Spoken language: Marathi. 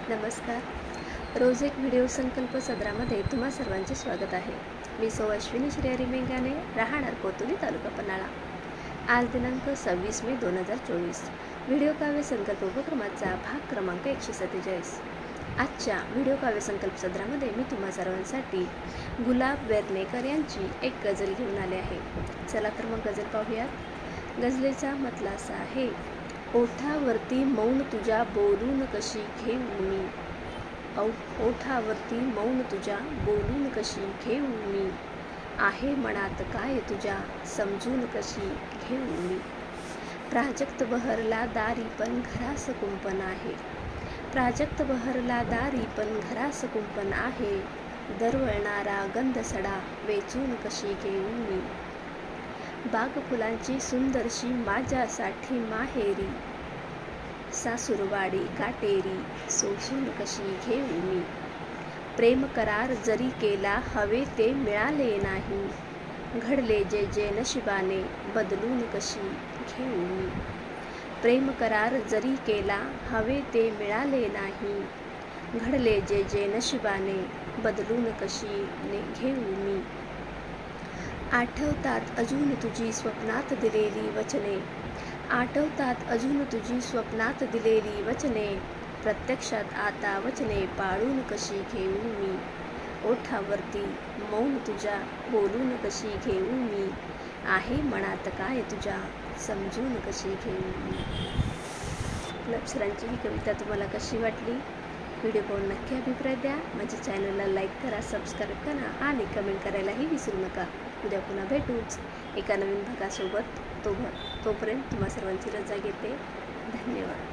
नमस्कार. रोज एक व्हिडिओ संकल्प सदरामध्ये तुम्हा सर्वांचे स्वागत आहे. मी सौ अश्विनी श्रीहरी मेंगाने, राहणार कोतुली, तालुका पन्हाळा. आज दिनांक 26 मे 2024. व्हिडिओ काव्य संकल्प उपक्रमाचा भाग क्रमांक 147. आजच्या व्हिडिओ काव्य संकल्प सदरामध्ये मी तुम्हा सर्वांसाठी गुलाब वेर्णेकर यांची एक गझल घेऊन आले आहे. चला तर मग गझल पाहूयात. गझलेचा मतला असा आहे. ओठावरती मौन तुझ्या बोलून कशी घेऊ मी, ओठावरती मौन तुझ्या बोलून कशी घेऊ मी, आहे मनात काय तुझ्या समजून कशी घेऊ मी. प्राजक्त बहरला दारी पण घरास कुंपण आहे, प्राजक्त बहरला दारी पण घरास कुंपण आहे, दरवळणारा गंध सडा वेचून कशी घेऊ मी. बाग फुलांची सुंदरशी माझ्यासाठी माहेरी, सासूरवाडी काटेरी सोसून कशी घेऊ मी. प्रेम करार जरी केला हवे ते मिळाले नाही, घडले जे जे नशिबाने बदलून कशी घेऊ मी. प्रेम करार जरी केला हवे ते मिळाले नाही, घडले जे जे नशिबाने बदलून कशी घेऊ मी. आठवतात अजून तुझी स्वप्नात दिलेली वचने, आठवतात अजून तुझी स्वप्नात दिलेली वचने, प्रत्यक्षात आता वचने पाळून कशी घेऊ मी. ओठावरती मौन तुझ्या बोलून कशी घेऊ मी, आहे मनात काय तुझ्या समजून कशी घेऊ मी. अप्सरांची ही कविता तुम्हाला कशी वाटली? व्हिडिओ पाहून नक्की अभिप्राय द्या. माझ्या चॅनलला लाईक करा, सबस्क्राईब करा आणि कमेंट करायलाही विसरू नका. उद्या पुन्हा भेटूच एका नवीन भागासोबत. तोपर्यंत तुम्हा सर्वांची रजा घेते. धन्यवाद.